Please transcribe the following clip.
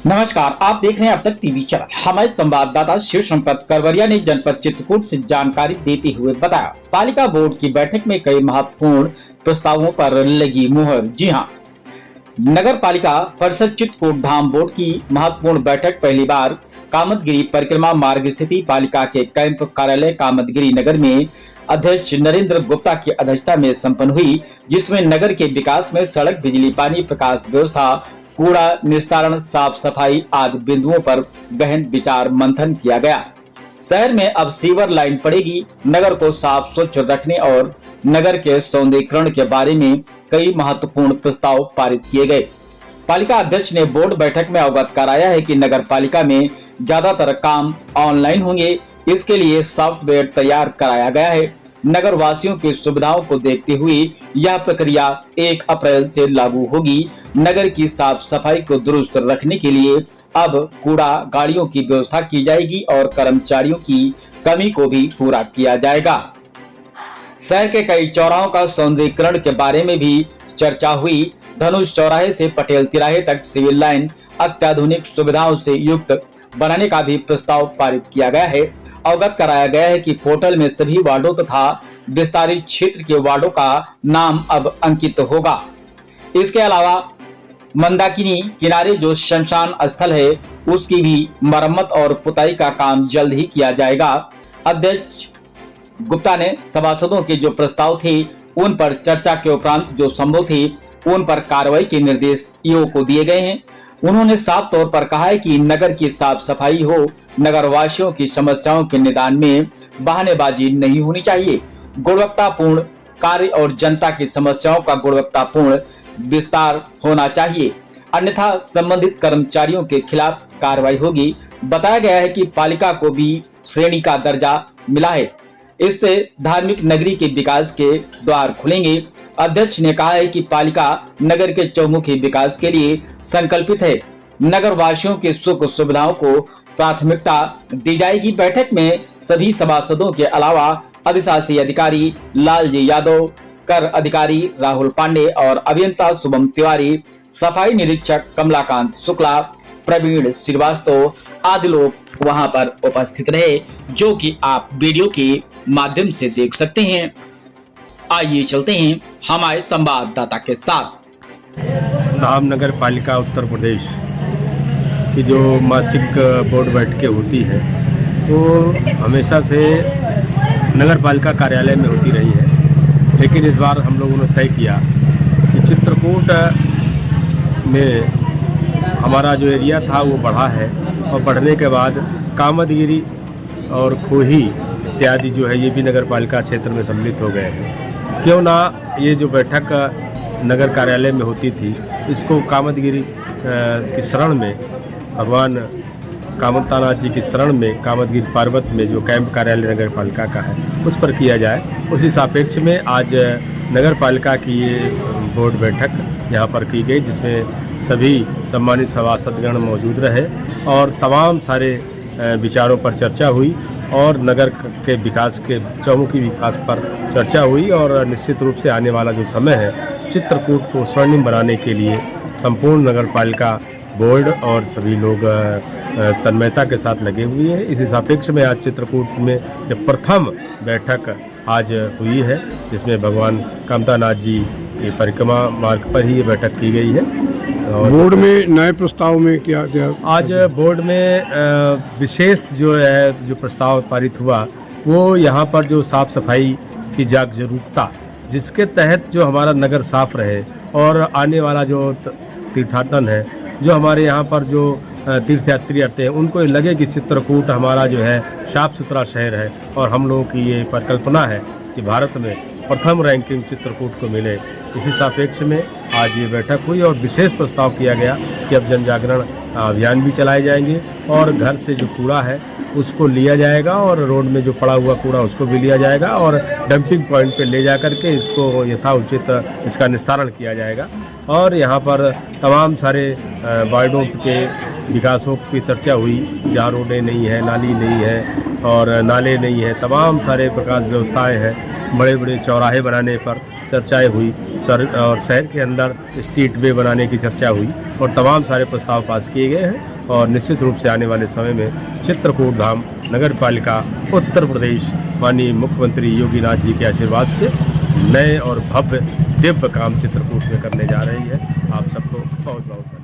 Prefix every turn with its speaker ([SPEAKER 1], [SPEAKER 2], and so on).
[SPEAKER 1] नमस्कार, आप देख रहे हैं अब तक टीवी चैनल। हमारे संवाददाता शिव संपत करवरिया ने जनपद चित्रकूट से जानकारी देते हुए बताया, पालिका बोर्ड की बैठक में कई महत्वपूर्ण प्रस्तावों पर लगी मुहर। जी हां, नगर पालिका परिषद चित्रकूट धाम बोर्ड की महत्वपूर्ण बैठक पहली बार कामतगिरी परिक्रमा मार्ग स्थित पालिका के कैंप कार्यालय कामतगिरी नगर में अध्यक्ष नरेंद्र गुप्ता की अध्यक्षता में संपन्न हुई, जिसमें नगर के विकास में सड़क, बिजली, पानी, प्रकाश व्यवस्था, कूड़ा निस्तारण, साफ सफाई आदि बिंदुओं पर गहन विचार मंथन किया गया। शहर में अब सीवर लाइन पड़ेगी। नगर को साफ स्वच्छ रखने और नगर के सौंदर्यीकरण के बारे में कई महत्वपूर्ण प्रस्ताव पारित किए गए। पालिका अध्यक्ष ने बोर्ड बैठक में अवगत कराया है कि नगर पालिका में ज्यादातर काम ऑनलाइन होंगे। इसके लिए सॉफ्टवेयर तैयार कराया गया है। नगर वासियों की सुविधाओं को देखते हुए यह प्रक्रिया 1 अप्रैल से लागू होगी। नगर की साफ सफाई को दुरुस्त रखने के लिए अब कूड़ा गाड़ियों की व्यवस्था की जाएगी और कर्मचारियों की कमी को भी पूरा किया जाएगा। शहर के कई चौराहों का सौंदर्यीकरण के बारे में भी चर्चा हुई। धनुष चौराहे से पटेल तिराहे तक सिविल लाइन अत्याधुनिक सुविधाओं से युक्त बनाने का भी प्रस्ताव पारित किया गया है। अवगत कराया गया है कि पोर्टल में सभी वार्डों तथा विस्तारित क्षेत्र के वार्डों का नाम अब अंकित होगा। इसके अलावा मंदाकिनी किनारे जो शमशान स्थल है, उसकी भी मरम्मत और पुताई का काम जल्द ही किया जाएगा। अध्यक्ष गुप्ता ने सभासदों के जो प्रस्ताव थे उन पर चर्चा के उपरांत जो संभव थे उन पर कार्रवाई के निर्देश ईओ को दिए गए हैं। उन्होंने साफ तौर पर कहा है कि नगर की साफ सफाई हो, नगर वासियों की समस्याओं के निदान में बहानेबाजी नहीं होनी चाहिए, गुणवत्तापूर्ण कार्य और जनता की समस्याओं का गुणवत्तापूर्ण विस्तार होना चाहिए, अन्यथा संबंधित कर्मचारियों के खिलाफ कार्रवाई होगी। बताया गया है कि पालिका को भी श्रेणी का दर्जा मिला है। इससे धार्मिक नगरी के विकास के द्वार खुलेंगे। अध्यक्ष ने कहा है कि पालिका नगर के चौमुखी विकास के लिए संकल्पित है। नगर वासियों के सुख सुविधाओं को प्राथमिकता दी जाएगी। बैठक में सभी सभासदों के अलावा अधिशासी अधिकारी लालजी यादव, कर अधिकारी राहुल पांडे और अभियंता शुभम तिवारी, सफाई निरीक्षक कमलाकांत शुक्ला, प्रवीण श्रीवास्तव आदि लोग वहां पर उपस्थित रहे, जो कि आप वीडियो के माध्यम से देख सकते हैं। आइए चलते हैं हमारे संवाददाता के साथ।
[SPEAKER 2] धाम नगर पालिका उत्तर प्रदेश की जो मासिक बोर्ड बैठकें होती है वो हमेशा से नगर पालिका कार्यालय में होती रही है, लेकिन इस बार हम लोगों ने तय किया कि चित्रकूट में हमारा जो एरिया था वो बढ़ा है और बढ़ने के बाद कामतगिरी और खोही इत्यादि जो है ये भी नगर पालिका क्षेत्र में सम्मिलित हो गए हैं। क्यों ना ये जो बैठक नगर कार्यालय में होती थी इसको कामतगिरी की शरण में, भगवान कामतानाथ जी की शरण में कामतगिरी पर्वत में जो कैंप कार्यालय नगर पालिका का है उस पर किया जाए। उसी सापेक्ष में आज नगर पालिका की ये बोर्ड बैठक यहाँ पर की गई, जिसमें सभी सम्मानित सभासदगण मौजूद रहे और तमाम सारे विचारों पर चर्चा हुई और नगर के विकास के चौमुखी विकास पर चर्चा हुई। और निश्चित रूप से आने वाला जो समय है चित्रकूट को स्वर्णिम बनाने के लिए संपूर्ण नगर पालिका बोर्ड और सभी लोग तन्मयता के साथ लगे हुए हैं। इसी सापेक्ष में आज चित्रकूट में जब प्रथम बैठक आज हुई है, जिसमें भगवान कामतानाथ जी की परिक्रमा मार्ग पर ही ये बैठक की गई है।
[SPEAKER 3] और बोर्ड में नए प्रस्ताव में क्या क्या
[SPEAKER 2] आज बोर्ड में विशेष जो है जो प्रस्ताव पारित हुआ वो यहाँ पर जो साफ सफाई की जागरूकता, जिसके तहत जो हमारा नगर साफ रहे और आने वाला जो तीर्थाटन है, जो हमारे यहाँ पर जो तीर्थयात्री आते हैं उनको लगे कि चित्रकूट हमारा जो है साफ सुथरा शहर है और हम लोगों की ये परिकल्पना है कि भारत में प्रथम रैंकिंग चित्रकूट को मिले। इसी सापेक्ष में आज ये बैठक हुई और विशेष प्रस्ताव किया गया कि अब जन जागरण अभियान भी चलाए जाएंगे और घर से जो कूड़ा है उसको लिया जाएगा और रोड में जो पड़ा हुआ कूड़ा उसको भी लिया जाएगा और डंपिंग पॉइंट पे ले जा करके इसको यथाउचित इसका निस्तारण किया जाएगा। और यहाँ पर तमाम सारे वार्डों के विकासों की चर्चा हुई, जहाँ रोडें नहीं है, नाली नहीं है और नाले नहीं है, तमाम सारे प्रकार व्यवस्थाएँ हैं। बड़े बड़े चौराहे बनाने पर चर्चाएं हुई। और शहर के अंदर स्ट्रीट वे बनाने की चर्चा हुई और तमाम सारे प्रस्ताव पास किए गए हैं और निश्चित रूप से आने वाले समय में चित्रकूट धाम नगर पालिका उत्तर प्रदेश माननीय मुख्यमंत्री योगी नाथ जी के आशीर्वाद से नए और भव्य दिव्य काम चित्रकूट में करने जा रही है। आप सबको बहुत बहुत